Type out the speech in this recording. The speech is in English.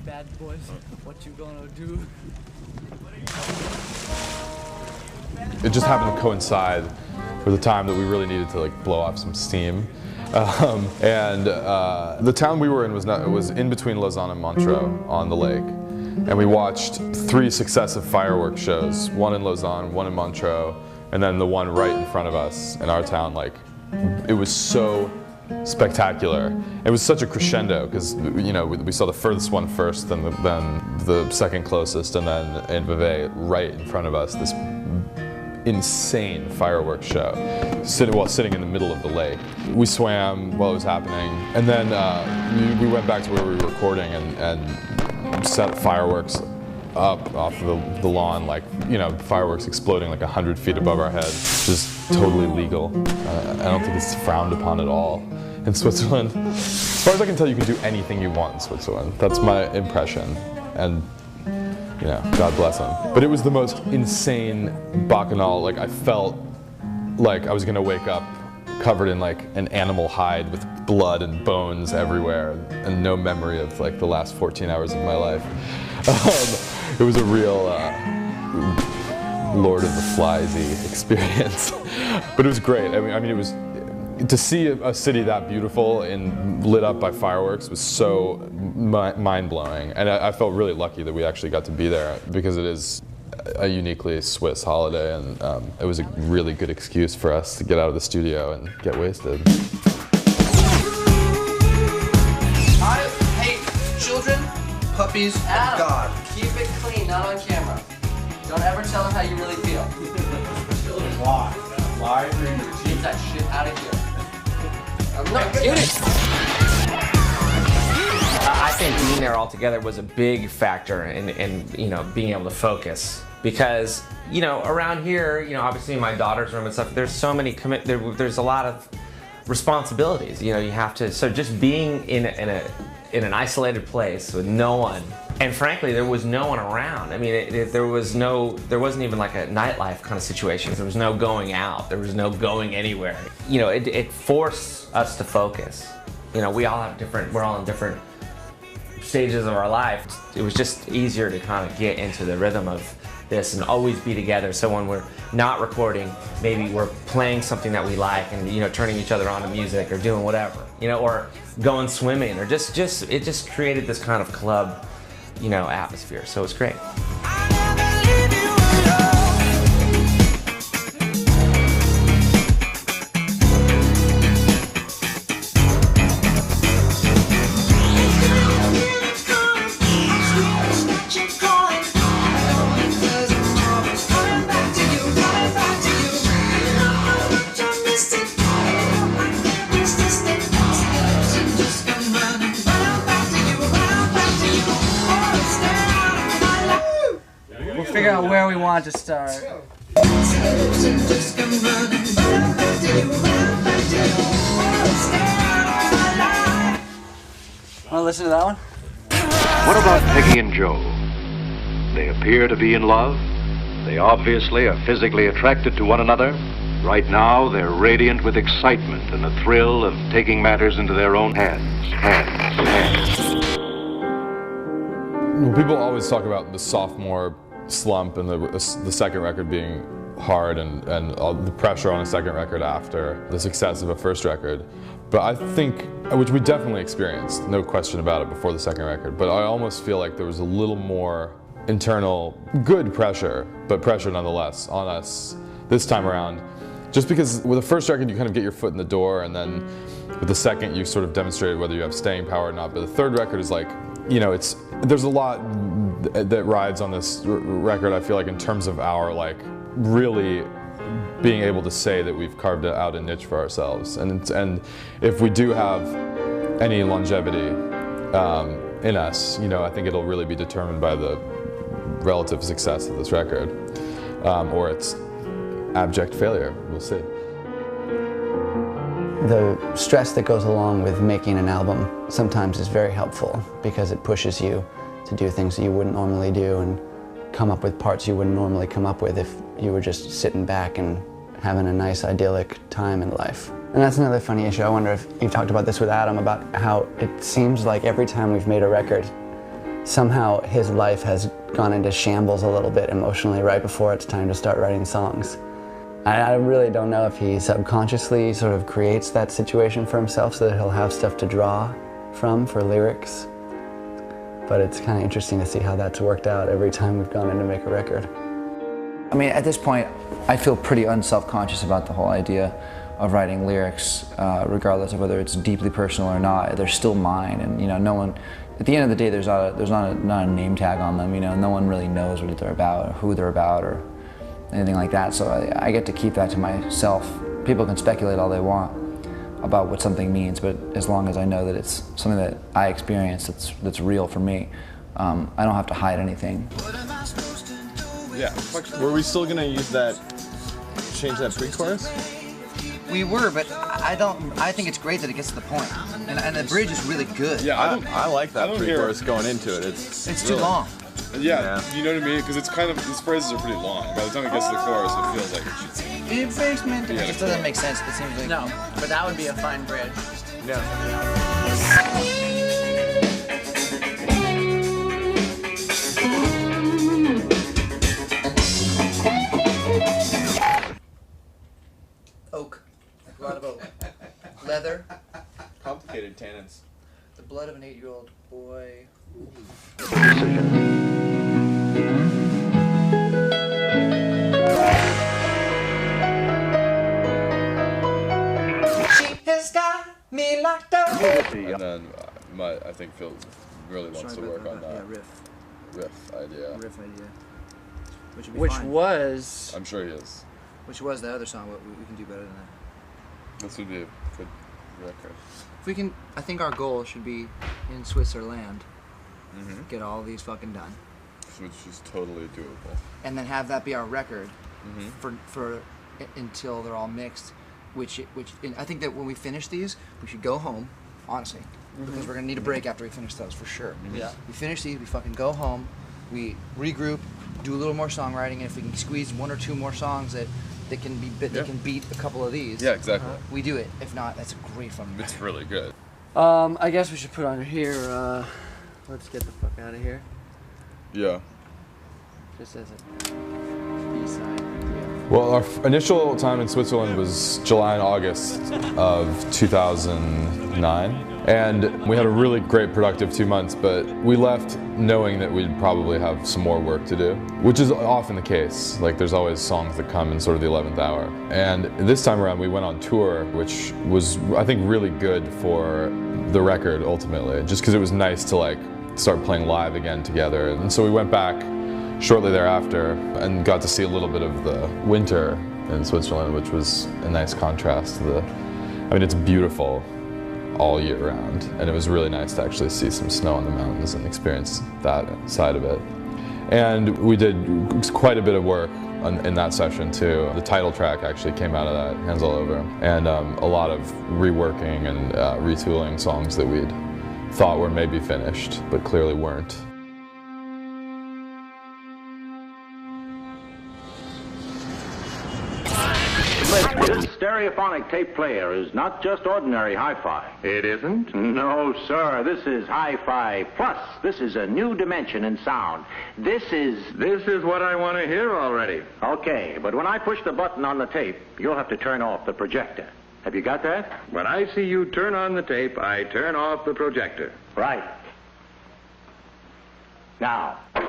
bad boys, what you gonna do? It just happened to coincide with the time that we really needed to like blow off some steam. The town we were in was in between Lausanne and Montreux on the lake. And we watched 3 successive fireworks shows, one in Lausanne, one in Montreux, and then the one right in front of us in our town. Like, it was so spectacular. It was such a crescendo because, you know, we saw the furthest one first, then the second closest, and then in Vevey, right in front of us, this insane fireworks show, sitting in the middle of the lake. We swam while it was happening, and then we went back to where we were recording and set fireworks up off the lawn, like, you know, fireworks exploding like 100 feet above our heads, which is totally legal. I don't think it's frowned upon at all in Switzerland. As far as I can tell, you can do anything you want in Switzerland. That's my impression, and you know, God bless them. But it was the most insane bacchanal. Like, I felt like I was gonna wake up covered in like an animal hide with blood and bones everywhere and no memory of like the last 14 hours of my life. It was a real Lord of the Flies-y experience. But it was great. I mean, it was, to see a city that beautiful and lit up by fireworks was so mind-blowing. And I felt really lucky that we actually got to be there because it is a uniquely Swiss holiday, and it was a really good excuse for us to get out of the studio and get wasted. I hate children, puppies, and God. Keep it clean, not on camera. Don't ever tell them how you really feel. Children, lie through your teeth. Keep that shit out of here. I'm not kidding. I think being there all together was a big factor in you know, being able to focus, because, you know, around here, you know, obviously in my daughter's room and stuff, there's so many there's a lot of responsibilities, you know, you have to, so just being in an isolated place with no one, and frankly there was no one around. I mean, there wasn't even like a nightlife kind of situation. There was no going out, there was no going anywhere. You know, it forced us to focus. You know, we're all in different stages of our life. It was just easier to kind of get into the rhythm of this and always be together. So when we're not recording, maybe we're playing something that we like and, you know, turning each other on to music or doing whatever, you know, or going swimming, or it just created this kind of club, you know, atmosphere. So it's great. Figure out where we want to start. Want to listen to that one? What about Peggy and Joe? They appear to be in love. They obviously are physically attracted to one another. Right now, they're radiant with excitement and the thrill of taking matters into their own hands. People always talk about the sophomore slump and the second record being hard and all the pressure on a second record after the success of a first record. But I think, which we definitely experienced, no question about it, before the second record, but I almost feel like there was a little more internal good pressure, but pressure nonetheless on us this time around. Just because with the first record you kind of get your foot in the door, and then with the second you sort of demonstrated whether you have staying power or not, but the third record is like, you know, there's a lot that rides on this record, I feel like, in terms of our, like, really being able to say that we've carved out a niche for ourselves. And if we do have any longevity in us, you know, I think it'll really be determined by the relative success of this record, or its abject failure. We'll see. The stress that goes along with making an album sometimes is very helpful, because it pushes you to do things that you wouldn't normally do and come up with parts you wouldn't normally come up with if you were just sitting back and having a nice idyllic time in life. And that's another funny issue. I wonder if you've talked about this with Adam, about how it seems like every time we've made a record, somehow his life has gone into shambles a little bit emotionally right before it's time to start writing songs. I really don't know if he subconsciously sort of creates that situation for himself so that he'll have stuff to draw from for lyrics. But it's kind of interesting to see how that's worked out every time we've gone in to make a record. I mean, at this point, I feel pretty unself-conscious about the whole idea of writing lyrics, regardless of whether it's deeply personal or not. They're still mine, and you know, no one. At the end of the day, there's not a name tag on them. You know, no one really knows what they're about, or who they're about, or anything like that. So I get to keep that to myself. People can speculate all they want about what something means, but as long as I know that it's something that I experienced that's real for me, I don't have to hide anything. Yeah. Were we still gonna use that, change that pre-chorus? We were, but I think it's great that it gets to the point. And the bridge is really good. Yeah, I like that pre-chorus going into it. It's really, too long. Yeah, you know what I mean? Because it's kind of, these phrases are pretty long. By the time it gets to the chorus, it feels like it should. It just doesn't make sense. It seems like No, but that would be a fine bridge. Yeah. oak. A lot of oak. Leather. Complicated tannins. The blood of an 8-year-old boy. She has got me locked up. And then I think Phil really wants to work on that. Yeah, riff idea. Riff idea. Which would be Which fine. was... I'm sure he is. Which was the other song, but we can do better than that. This would be a good record. If we can, I think our goal should be in Switzerland. Get all these fucking done. Which is totally doable. And then have that be our record for until they're all mixed. And I think that when we finish these, we should go home, honestly, because we're gonna need a break after we finish those for sure. Yeah. We finish these, we fucking go home, we regroup, do a little more songwriting, and if we can squeeze 1 or 2 more songs that can beat a couple of these. Yeah, exactly. We do it. If not, that's a great fucking. It's really good. I guess we should put on here, let's get the fuck out of here. Yeah. Just as a B-side. Well, our initial time in Switzerland was July and August of 2009. And we had a really great productive 2 months, but we left knowing that we'd probably have some more work to do, which is often the case. Like, there's always songs that come in sort of the 11th hour. And this time around we went on tour, which was, I think, really good for the record ultimately, just because it was nice to like start playing live again together. And so we went back shortly thereafter and got to see a little bit of the winter in Switzerland, which was a nice contrast to the, I mean, it's beautiful all year round, and it was really nice to actually see some snow on the mountains and experience that side of it. And we did quite a bit of work in that session too. The title track actually came out of that, Hands All Over, and a lot of reworking and retooling songs that we'd thought were maybe finished, but clearly weren't. This stereophonic tape player is not just ordinary hi-fi. It isn't? No, sir. This is hi-fi plus. This is a new dimension in sound. This is what I want to hear already. Okay, but when I push the button on the tape, you'll have to turn off the projector. Have you got that? When I see you turn on the tape, I turn off the projector. Right. Now.